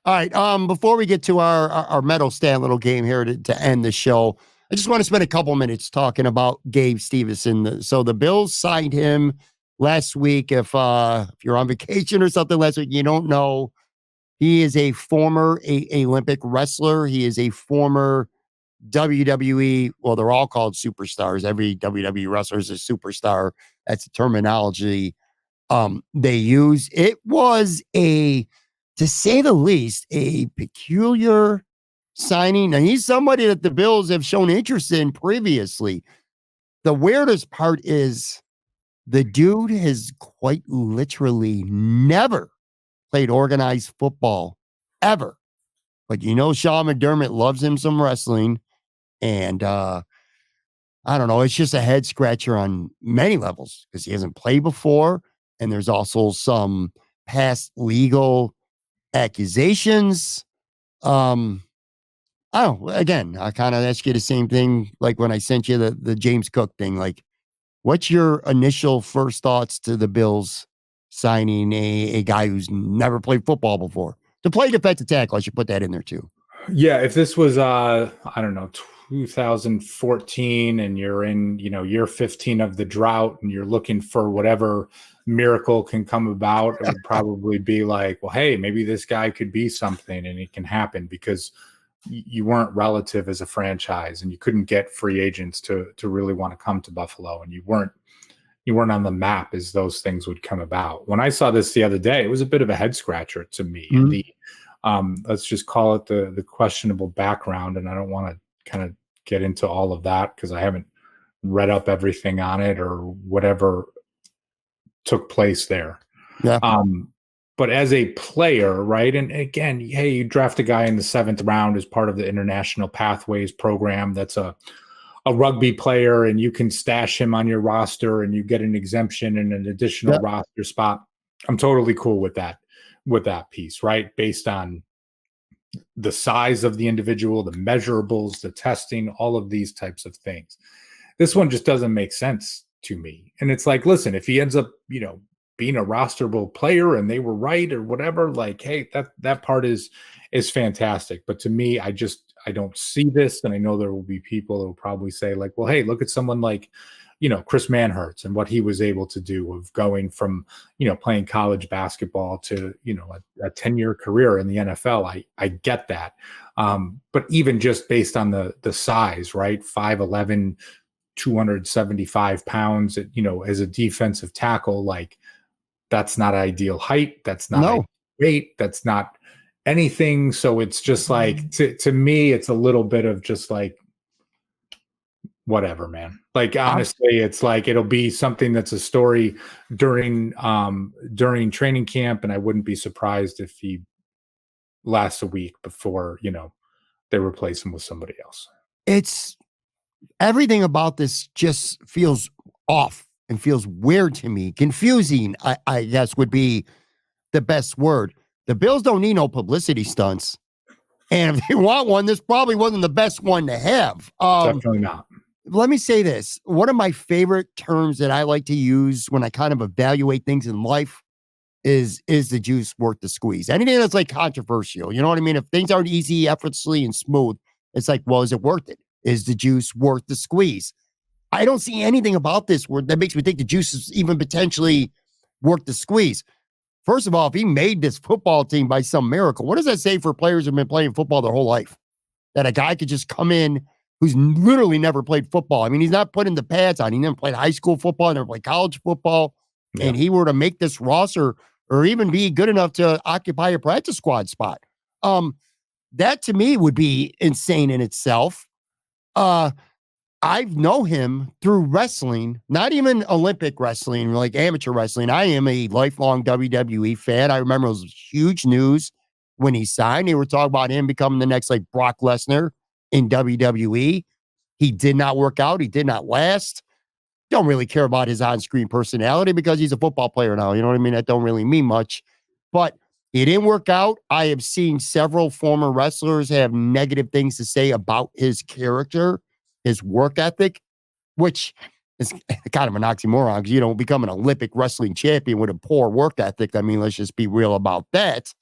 All right. Before we get to our medal stand little game here to end the show, I just want to spend a couple minutes talking about Gabe Steveson. So the Bills signed him last week. If you're on vacation or something last week, you don't know, he is a former Olympic wrestler. He is a former WWE. Well, they're all called superstars. Every WWE wrestler is a superstar. That's the terminology. It was to say the least, a peculiar signing. And he's somebody that the Bills have shown interest in previously. The weirdest part is the dude has quite literally never played organized football ever. But Sean McDermott loves him some wrestling. And I don't know, it's just a head scratcher on many levels because he hasn't played before. And there's also some past legal accusations. I kind of ask you the same thing like when I sent you the James Cook thing. Like, what's your initial first thoughts to the Bills signing a guy who's never played football before to play defensive tackle? I should put that in there too. Yeah, if this was I don't know, 2014 and you're in, year 15 of the drought and you're looking for whatever miracle can come about, it would probably be like, well, hey, maybe this guy could be something and it can happen because you weren't relative as a franchise and you couldn't get free agents to really want to come to Buffalo, and you weren't on the map as those things would come about. When I saw this the other day, it was a bit of a head scratcher to me. Mm-hmm. The let's just call it the questionable background, and I don't want to kind of get into all of that because I haven't read up everything on it or whatever took place there. Yeah. But as a player, right? And again, hey, you draft a guy in the 7th round as part of the International Pathways program. That's a rugby player, and you can stash him on your roster and you get an exemption and an additional roster spot. I'm totally cool with that piece, right? Based on the size of the individual, the measurables, the testing, all of these types of things. This one just doesn't make sense to me. And it's like, listen, if he ends up, being a rosterable player and they were right or whatever, like, hey, that part is fantastic. But to me, I don't see this. And I know there will be people who will probably say like, well, hey, look at someone like, Chris Manhertz and what he was able to do of going from, playing college basketball to, a 10-year career in the NFL. I get that. But even just based on the size, right? 5'11", 275 pounds, as a defensive tackle, like that's not ideal height. That's not ideal weight. That's not anything. So it's just like, to me, it's a little bit of just like, whatever, man. Like, honestly, it's like, it'll be something that's a story during training camp. And I wouldn't be surprised if he lasts a week before, they replace him with somebody else. It's everything about this just feels off and feels weird to me. Confusing, I guess, would be the best word. The Bills don't need no publicity stunts. And if they want one, this probably wasn't the best one to have. Definitely not. Let me say this. One of my favorite terms that I like to use when I kind of evaluate things in life is the juice worth the squeeze? Anything that's like controversial, you know what I mean? If things aren't easy, effortlessly, and smooth, it's like, well, is it worth it? Is the juice worth the squeeze? I don't see anything about this that makes me think the juice is even potentially worth the squeeze. First of all, if he made this football team by some miracle, what does that say for players who've been playing football their whole life? That a guy could just come in who's literally never played football. I mean, he's not putting the pads on. He never played high school football, never played college football. Yeah. And he were to make this roster or even be good enough to occupy a practice squad spot. That to me would be insane in itself. I know him through wrestling, not even Olympic wrestling, like amateur wrestling. I am a lifelong WWE fan. I remember it was huge news when he signed. They were talking about him becoming the next like Brock Lesnar in WWE. He did not work out. He did not last. Don't really care about his on-screen personality because he's a football player now. You know what I mean? That don't really mean much. But he didn't work out. I have seen several former wrestlers have negative things to say about his character, his work ethic, which is kind of an oxymoron because you don't become an Olympic wrestling champion with a poor work ethic. I mean, let's just be real about that.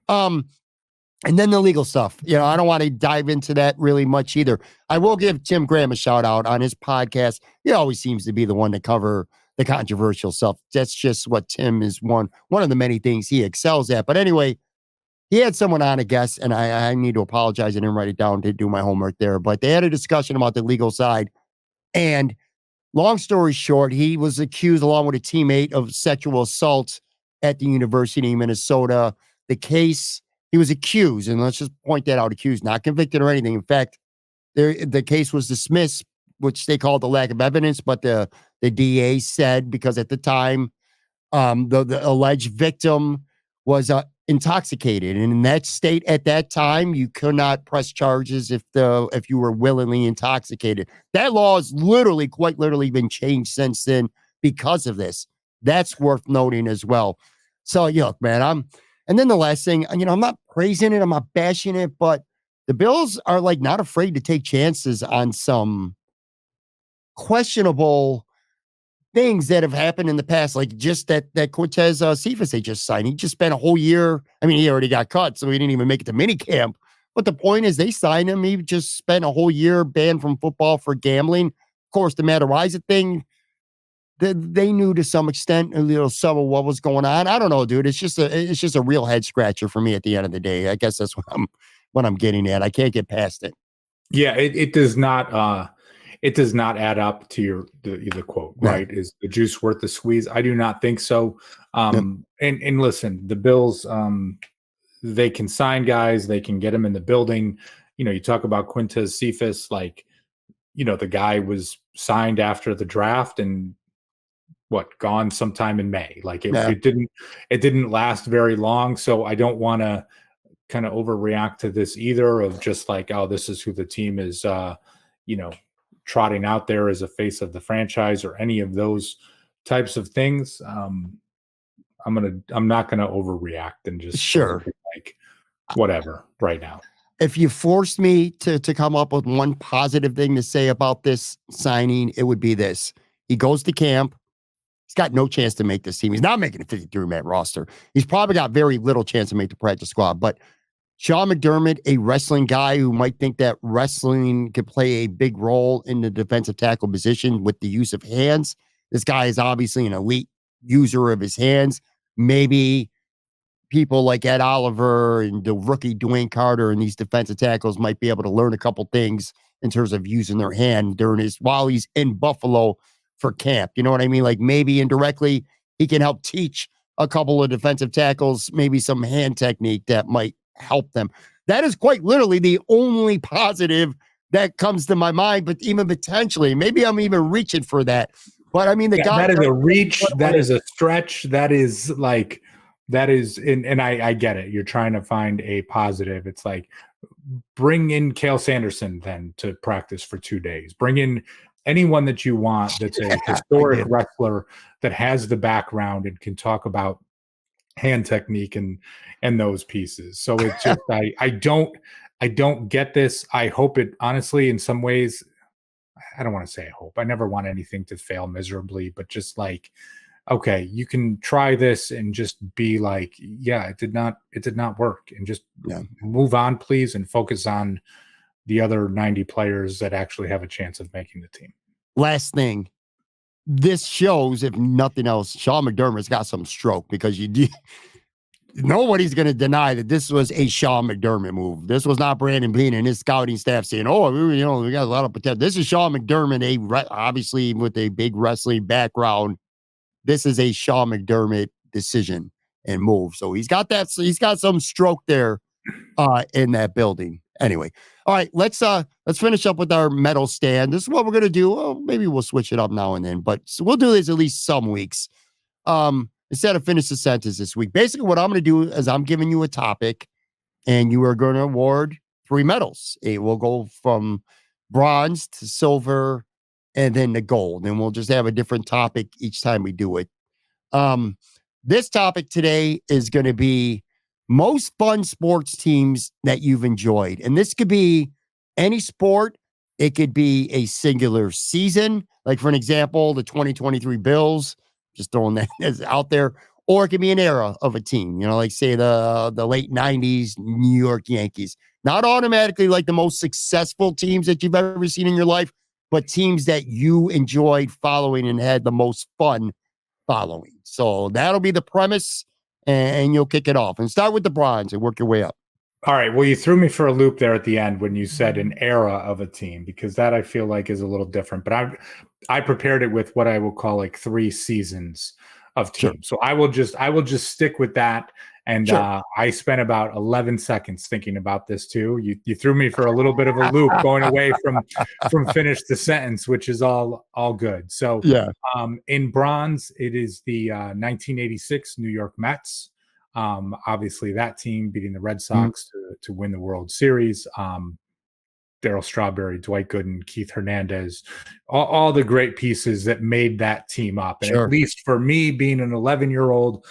And then the legal stuff. I don't want to dive into that really much either. I will give Tim Graham a shout out on his podcast. He always seems to be the one to cover the controversial stuff. That's just what Tim is one of the many things he excels at. But anyway, he had someone on, I guess, and I need to apologize. I didn't write it down to do my homework there. But they had a discussion about the legal side. And long story short, he was accused along with a teammate of sexual assault at the University of Minnesota. The case, he was accused, and let's just point that out, accused, not convicted or anything. In fact, the case was dismissed, which they called the lack of evidence, but the DA said because at the time, the alleged victim was intoxicated, and in that state at that time, you could not press charges if you were willingly intoxicated. That law has quite literally been changed since then because of this. That's worth noting as well. So, look, man, and then the last thing, I'm not praising it, I'm not bashing it, but the Bills are like not afraid to take chances on some questionable things that have happened in the past, like just that Cortez Cephas they just signed. He just spent a whole year. I mean, he already got cut, so he didn't even make it to minicamp. But the point is, they signed him. He just spent a whole year banned from football for gambling. Of course, the Matt Araiza thing, they knew to some extent a little some of what was going on. I don't know, dude. It's just a real head scratcher for me at the end of the day. I guess that's what I'm getting at. I can't get past it. Yeah, it does not. It does not add up to the quote, right? Is the juice worth the squeeze? I do not think so. And listen, the Bills, they can sign guys, they can get them in the building. You talk about Quintez Cephas, the guy was signed after the draft and gone sometime in May. It didn't last very long. So I don't want to kind of overreact to this either of just this is who the team is, trotting out there as a face of the franchise or any of those types of things. I'm not gonna overreact and just sure whatever right now. If you forced me to come up with one positive thing to say about this signing, it would be this: he goes to camp. He's got no chance to make this team. He's not making a 53-man roster. He's probably got very little chance to make the practice squad. But Sean McDermott, a wrestling guy who might think that wrestling could play a big role in the defensive tackle position with the use of hands. This guy is obviously an elite user of his hands. Maybe people like Ed Oliver and the rookie Dwayne Carter and these defensive tackles might be able to learn a couple things in terms of using their hand while he's in Buffalo for camp. You know what I mean? Like maybe indirectly he can help teach a couple of defensive tackles, maybe some hand technique that might help them. That is quite literally the only positive that comes to my mind, but even potentially, maybe I'm even reaching for that. But I mean, that is a reach, that is a stretch, that is and I get it. You're trying to find a positive. It's like, bring in Cale Sanderson then to practice for 2 days. Bring in anyone that you want that's a historic wrestler that has the background and can talk about hand technique and those pieces. So it's just I don't get this. I hope it, honestly, in some ways, I don't want to say I hope. I never want anything to fail miserably, but just okay, you can try this and just be it did not work, and just move on, please, and focus on the other 90 players that actually have a chance of making the team. Last thing, this shows, if nothing else, Sean McDermott's got some stroke, because nobody's going to deny that this was a Sean McDermott move. This was not Brandon Beane and his scouting staff saying, we got a lot of potential. This is Sean McDermott, obviously with a big wrestling background. This is a Sean McDermott decision and move. So he's got some stroke there in that building. Anyway, all right, let's finish up with our medal stand. This is what we're gonna do. Well, maybe we'll switch it up now and then, but we'll do this at least some weeks. Instead of finish the sentence this week. Basically, what I'm gonna do is I'm giving you a topic, and you are going to award 3 medals. We'll go from bronze to silver, and then the gold, and we'll just have a different topic each time we do it. This topic today is going to be most fun sports teams that you've enjoyed. And this could be any sport. It could be a singular season. Like, for an example, the 2023 Bills, just throwing that out there. Or it could be an era of a team, like say the late 90s New York Yankees. Not automatically like the most successful teams that you've ever seen in your life, but teams that you enjoyed following and had the most fun following. So that'll be the premise, and you'll kick it off. And start with the bronze and work your way up. All right. Well, you threw me for a loop there at the end when you said an era of a team, because that I feel like is a little different. But I prepared it with what I will call like 3 seasons of team. Sure. So I will just stick with that. And sure. I spent about 11 seconds thinking about this too. You threw me for a little bit of a loop going away from finish the sentence, which is all good. So yeah. In bronze, it is the 1986 New York Mets. Obviously that team beating the Red Sox to win the World Series. Darryl Strawberry, Dwight Gooden, Keith Hernandez, all the great pieces that made that team up. And at least for me, being an 11-year-old,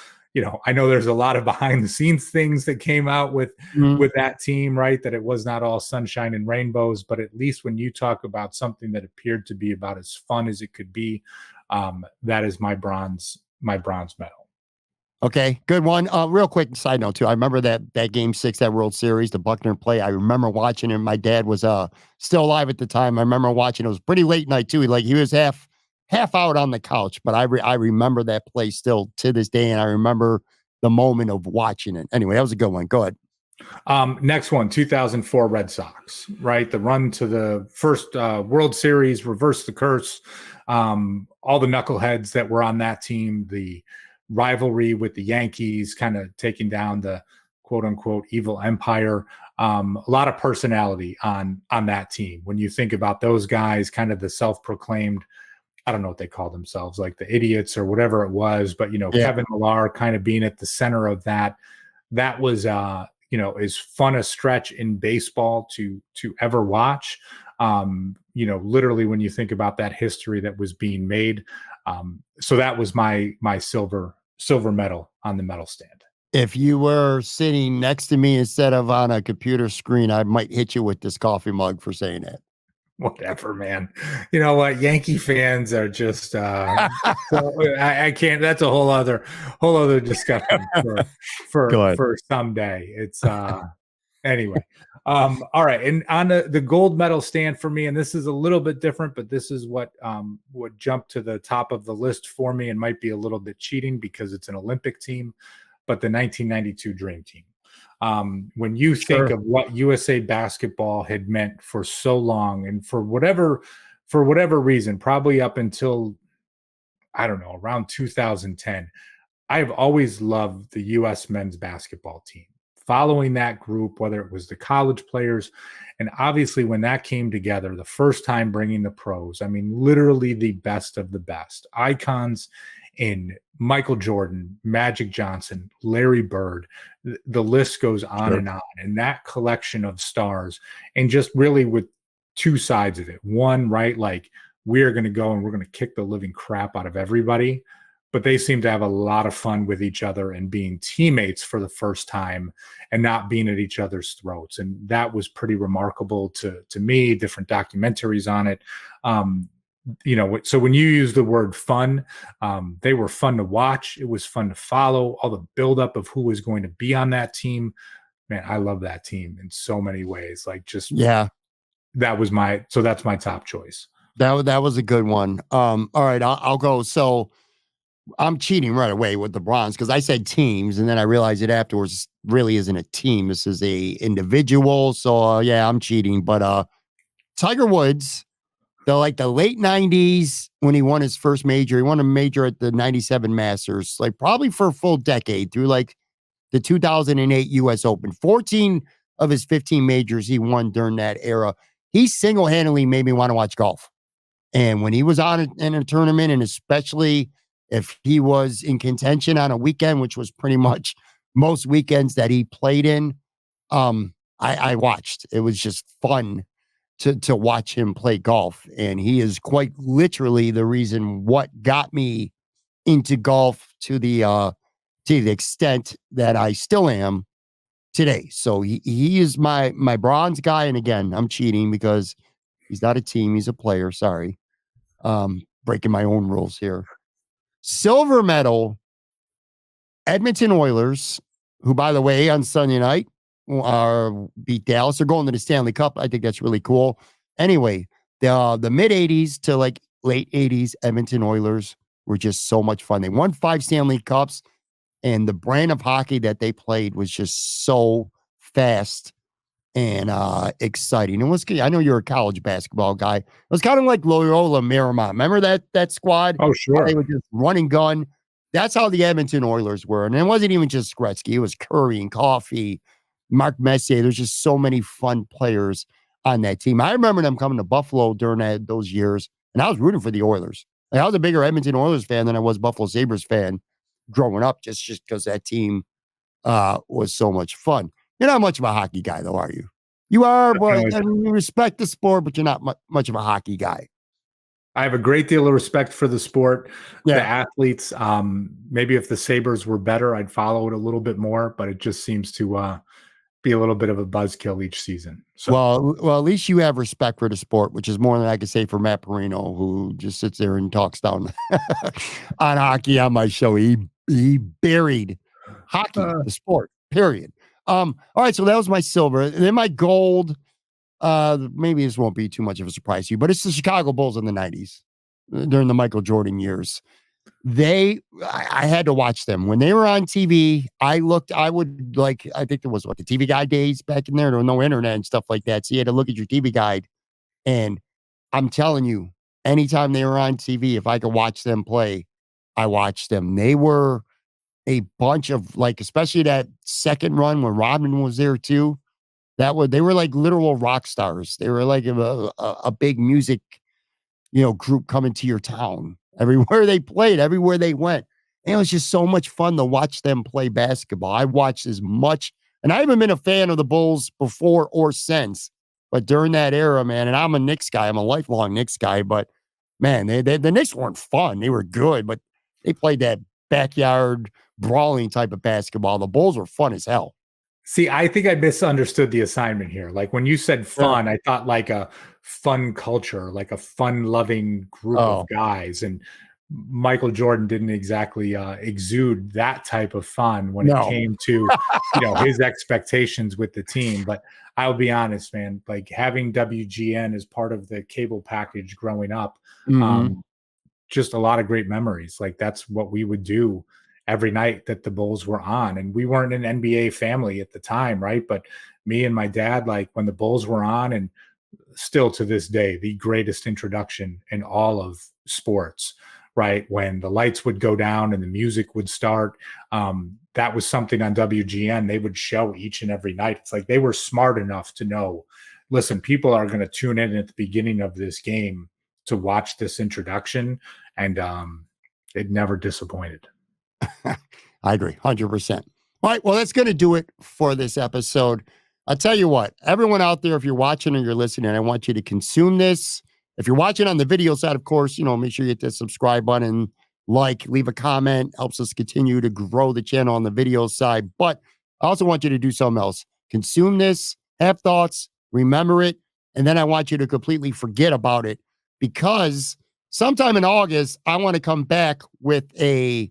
I know there's a lot of behind the scenes things that came out with that team, right? That it was not all sunshine and rainbows, but at least when you talk about something that appeared to be about as fun as it could be, that is my bronze medal. Okay, good one. Real quick side note too. I remember that Game 6, that World Series, the Buckner play. I remember watching it. My dad was still alive at the time. I remember watching. It was pretty late night too. He was half out on the couch, but I remember that play still to this day, and I remember the moment of watching it. Anyway, that was a good one. Go ahead. Next one, 2004 Red Sox, right? The run to the first World Series, reverse the curse. All the knuckleheads that were on that team, the rivalry with the Yankees, kind of taking down the quote unquote evil empire. A lot of personality on that team. When you think about those guys, kind of the self-proclaimed, I don't know what they call themselves, like the idiots or whatever it was, but Kevin Millar kind of being at the center of that was as fun a stretch in baseball to ever watch. Literally when you think about that history that was being made. So that was my silver medal on the medal stand. If you were sitting next to me instead of on a computer screen, I might hit you with this coffee mug for saying that. Whatever, man. You know what? Yankee fans are just I can't. That's a whole other discussion for someday. It's anyway. All right. And on the gold medal stand for me, and this is a little bit different, but this is what would jump to the top of the list for me and might be a little bit cheating because it's an Olympic team, but the 1992 Dream Team. When you think of what USA basketball had meant for so long, and for whatever reason, probably up until, I don't know, around 2010, I have always loved the US men's basketball team. Following that group, whether it was the college players, and obviously when that came together, the first time bringing the pros, I mean, literally the best of the best. Icons in Michael Jordan, Magic Johnson, Larry Bird, the list goes on and on. And that collection of stars, and just really with two sides of it. One, right, like we're going to go and we're going to kick the living crap out of everybody. But they seem to have a lot of fun with each other and being teammates for the first time and not being at each other's throats. And that was pretty remarkable to me, different documentaries on it. So when you use the word fun, they were fun to watch. It was fun to follow all the buildup of who was going to be on that team. Man, I love that team in so many ways. That's my top choice. That was a good one. All right, I'll go. So I'm cheating right away with the bronze because I said teams, and then I realized it afterwards really isn't a team. This is a individual. So yeah, I'm cheating. But Tiger Woods, the late 90s when he won his first major, he won a major at the 97 Masters, probably for a full decade through the 2008 US Open. 14 of his 15 majors he won during that era. He single-handedly made me want to watch golf. And when he was on in a tournament, and especially if he was in contention on a weekend, which was pretty much most weekends that he played in, I watched. It was just fun to watch him play golf. And he is quite literally the reason what got me into golf to the extent that I still am today. So he is my bronze guy. And again, I'm cheating because he's not a team. He's a player. Sorry. Breaking my own rules here. Silver medal, Edmonton Oilers, who, by the way, on Sunday night beat Dallas. They're going to the Stanley Cup. I think that's really cool. Anyway, the mid 80s to late 80s Edmonton Oilers were just so much fun. They won 5 Stanley Cups, and the brand of hockey that they played was just so fast, and exciting. I know you're a college basketball guy. It was kind of like Loyola Marymount. Remember that squad? Oh, sure. They were just run and gun. That's how the Edmonton Oilers were. And it wasn't even just Gretzky. It was Curry and Coffey, Mark Messier. There's just so many fun players on that team. I remember them coming to Buffalo during those years, and I was rooting for the Oilers. Like, I was a bigger Edmonton Oilers fan than I was Buffalo Sabres fan growing up, just because that team was so much fun. You're not much of a hockey guy, though, are you? You are, but I mean, you respect the sport, but you're not much of a hockey guy. I have a great deal of respect for the sport, the athletes. Maybe if the Sabres were better, I'd follow it a little bit more, but it just seems to be a little bit of a buzzkill each season. So, well, at least you have respect for the sport, which is more than I could say for Matt Marino, who just sits there and talks down on hockey on my show. He buried hockey, the sport, period. All right, so that was my silver. And then my gold, maybe this won't be too much of a surprise to you, but it's the Chicago Bulls in the 90s, during the Michael Jordan years. I had to watch them. When they were on TV, I think there was the TV Guide days back in there. There was no internet and stuff like that. So you had to look at your TV Guide. And I'm telling you, anytime they were on TV, if I could watch them play, I watched them. They were a bunch of, especially that second run when Rodman was there too. They were like literal rock stars. They were like a big music, group coming to your town. Everywhere they played, everywhere they went. And it was just so much fun to watch them play basketball. I watched as much, and I haven't been a fan of the Bulls before or since, but during that era, man, and I'm a Knicks guy. I'm a lifelong Knicks guy, but man, the Knicks weren't fun. They were good, but they played that backyard brawling type of basketball. The Bulls were fun as hell. See, I think I misunderstood the assignment here. Like when you said fun, I thought like a fun culture, like a fun-loving group of guys. And Michael Jordan didn't exactly exude that type of fun when it came to, his expectations with the team. But I'll be honest, man, like having WGN as part of the cable package growing up, just a lot of great memories. Like that's what we would do every night that the Bulls were on. And we weren't an NBA family at the time, right? But me and my dad, like when the Bulls were on, and still to this day, the greatest introduction in all of sports, right? When the lights would go down and the music would start, that was something on WGN they would show each and every night. It's like they were smart enough to know, listen, people are going to tune in at the beginning of this game to watch this introduction. And it never disappointed. I agree, 100%. All right, well, that's going to do it for this episode. I'll tell you what, everyone out there, if you're watching or you're listening, I want you to consume this. If you're watching on the video side, of course, make sure you hit the subscribe button, leave a comment, helps us continue to grow the channel on the video side. But I also want you to do something else. Consume this, have thoughts, remember it, and then I want you to completely forget about it, because sometime in August, I want to come back with a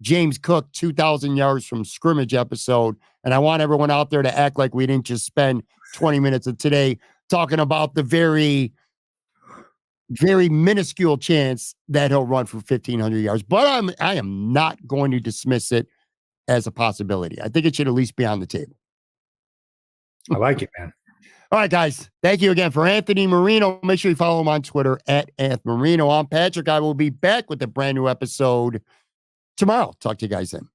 James Cook 2,000 yards from scrimmage episode. And I want everyone out there to act like we didn't just spend 20 minutes of today talking about the very, very minuscule chance that he'll run for 1,500 yards. But I am not going to dismiss it as a possibility. I think it should at least be on the table. I like it, man. All right, guys. Thank you again for Anthony Marino. Make sure you follow him on Twitter at Anthony Marino. I'm Patrick. I will be back with a brand new episode tomorrow. Talk to you guys then.